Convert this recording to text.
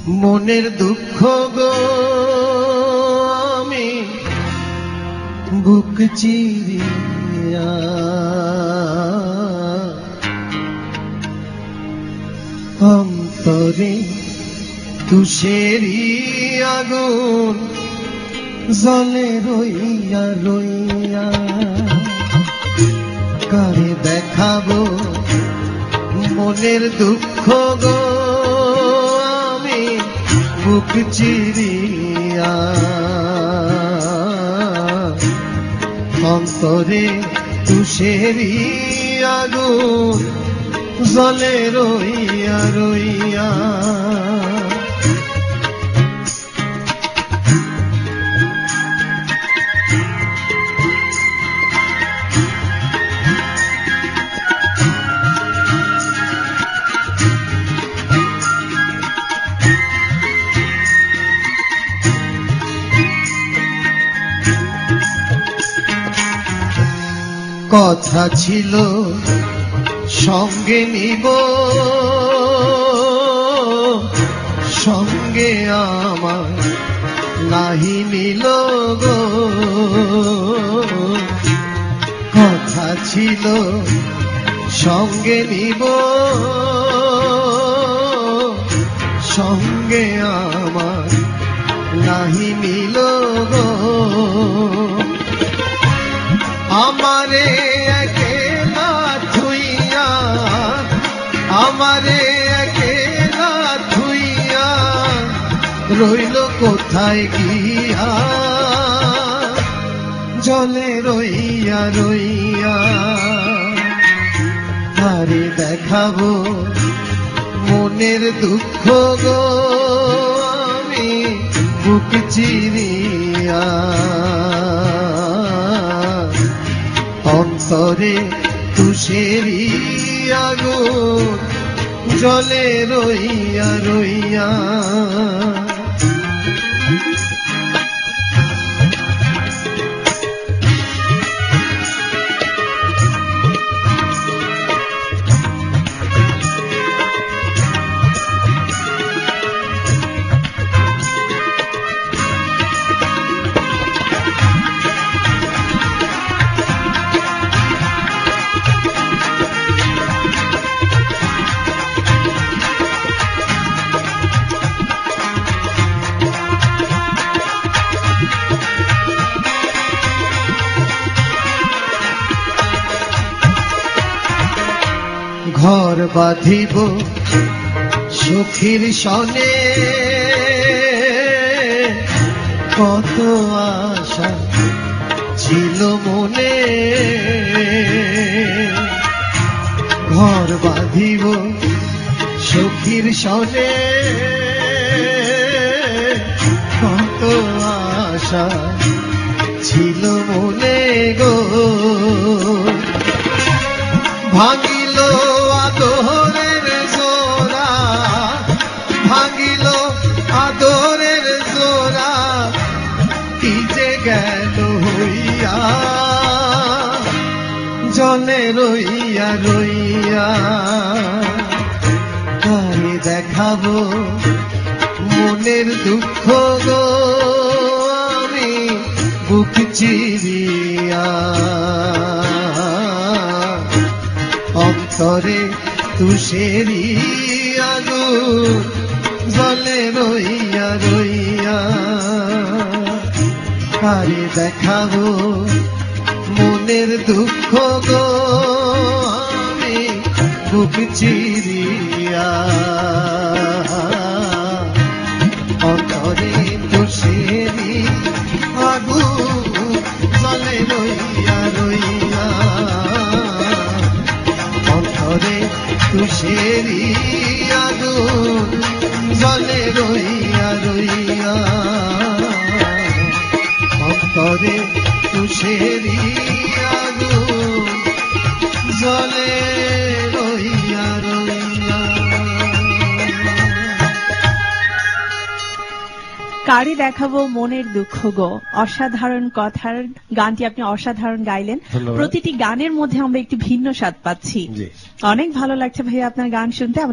মনের দুঃখ গো আমি বুক চিরিয়া অন্তরে তুষেরি আগুন জলে রইয়া রইয়া কারে দেখাবো মনের দুঃখ গো আমি বুক চিরিয়া অন্তরে তুষেরি আগুন জলে রইয়া রইয়া কথা ছিল সঙ্গে নিব সঙ্গে আমার নাহি নিল গো কথা ছিল সঙ্গে নিব সঙ্গে আমার নাহি নিল গো আমারে একেলা থুইয়া আমারে একেলা থুইয়া রইল কোথায় গিয়া জলে রইয়া রইয়া আরে দেখাবো মনের দুঃখ গো আমি বুক চিরিয়া অন্তরে তুষেরি আগুন জলে রইয়া রইয়া ঘর বাঁধিব সুখীর সনে কত আশা ছিল মনে ঘর বাঁধিব সুখীর সনে কত আশা ছিল মনে গো ভাঙিল আদরের জোড়া ভাঙিল আদরের জোড়া কি যে গেল হইয়া জলে রইয়া রইয়া কারে দেখাবো মনের দুঃখ গো আমি বুক চিরিয়া অন্তরে তুষেরি আগুন জলে রইয়া রইয়া কারে দেখাবো মনের দুঃখ গো আমি বুক চিরিয়া অন্তরে তুষেরি আগুন জলে রইয়া রইয়া অন্তরে তুষেরি আগুন জলে রইয়া রইয়া অন্তরে তুষেরি আগুন জলে রইয়া রইয়া। কারে দেখাবো মনের দুঃখ গো, অসাধারণ কথার গানটি আপনি অসাধারণ গাইলেন। প্রতিটি গানের মধ্যে আমরা একটি ভিন্ন স্বাদ পাচ্ছি। অনেক ভালো লাগছে ভাইয়া আপনার গান শুনতে। আমাদের